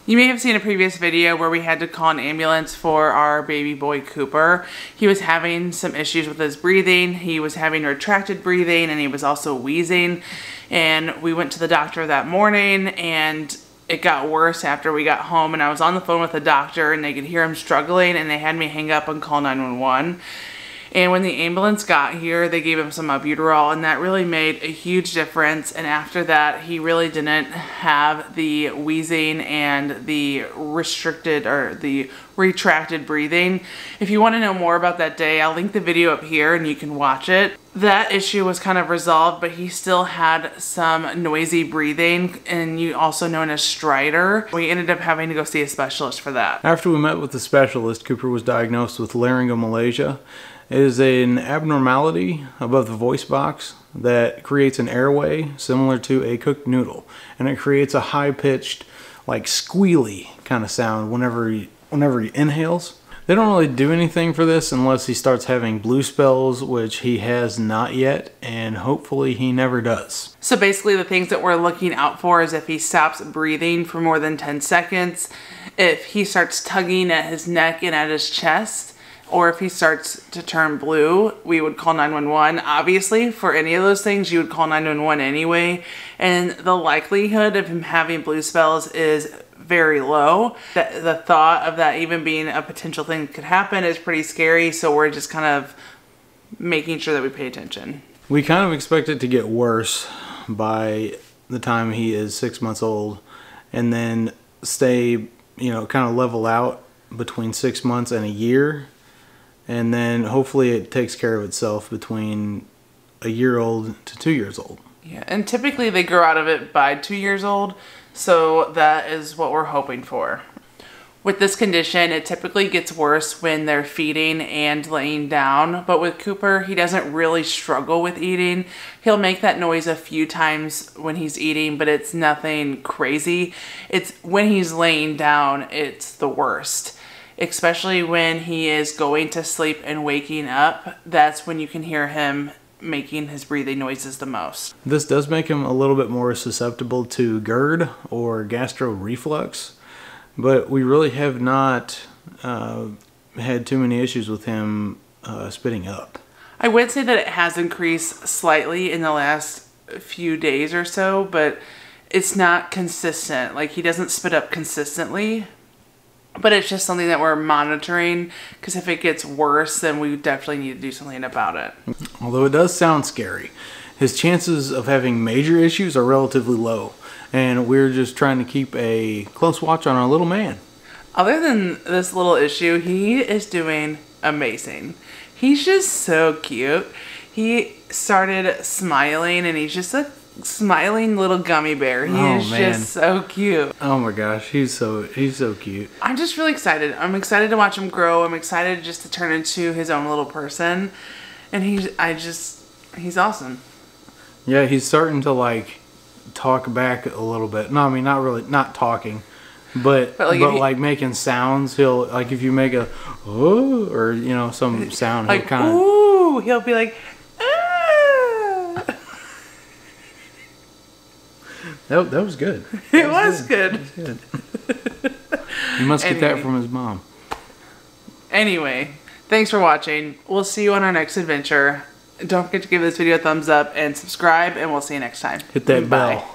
You may have seen a previous video where we had to call an ambulance for our baby boy Cooper. He was having some issues with his breathing. He was having retracted breathing and he was also wheezing. And we went to the doctor that morning and it got worse after we got home, and I was on the phone with the doctor and they could hear him struggling and they had me hang up and call 911. And when the ambulance got here, they gave him some albuterol, and that really made a huge difference. And after that, he really didn't have the wheezing and the restricted or the retracted breathing. If you want to know more about that day, I'll link the video up here and you can watch it. That issue was kind of resolved, but he still had some noisy breathing, and also known as stridor. We ended up having to go see a specialist for that. After we met with the specialist, Cooper was diagnosed with Laryngomalacia. It is an abnormality above the voice box that creates an airway similar to a cooked noodle, and it creates a high-pitched, like squealy kind of sound whenever he inhales. They don't really do anything for this unless he starts having blue spells, which he has not yet, and hopefully he never does. So basically the things that we're looking out for is if he stops breathing for more than 10 seconds, if he starts tugging at his neck and at his chest, or if he starts to turn blue, we would call 911. Obviously, for any of those things, you would call 911 anyway. And the likelihood of him having blue spells is very low. The thought of that even being a potential thing that could happen is pretty scary, so we're just kind of making sure that we pay attention. We kind of expect it to get worse by the time he is 6 months old, and then stay, kind of level out between 6 months and a year. And then hopefully it takes care of itself between a year old to 2 years old. Yeah, and typically they grow out of it by 2 years old, so that is what we're hoping for. With this condition, it typically gets worse when they're feeding and laying down, but with Cooper, he doesn't really struggle with eating. He'll make that noise a few times when he's eating, but it's nothing crazy. It's when he's laying down, it's the worst. Especially when he is going to sleep and waking up, that's when you can hear him making his breathing noises the most. This does make him a little bit more susceptible to GERD or gastro reflux, but we really have not had too many issues with him spitting up. I would say that it has increased slightly in the last few days or so, but it's not consistent. Like, he doesn't spit up consistently. But it's just something that we're monitoring, because if it gets worse, then we definitely need to do something about it. Although it does sound scary, his chances of having major issues are relatively low, and we're just trying to keep a close watch on our little man. Other than this little issue, he is doing amazing. He's just so cute. He started smiling, and he's just a smiling little gummy bear. He is just so cute. Oh my gosh, he's so cute. I'm just really excited. I'm excited to watch him grow. I'm excited just to turn into his own little person. And he's awesome. Yeah, he's starting to like talk back a little bit. No, I mean not really, not talking, but like making sounds. He'll, like, if you make a oh, or some sound, like he'll kind of ooh, he'll be like That was good. It was good. You must get that from his mom. Anyway, thanks for watching. We'll see you on our next adventure. Don't forget to give this video a thumbs up and subscribe, and we'll see you next time. Hit that bell.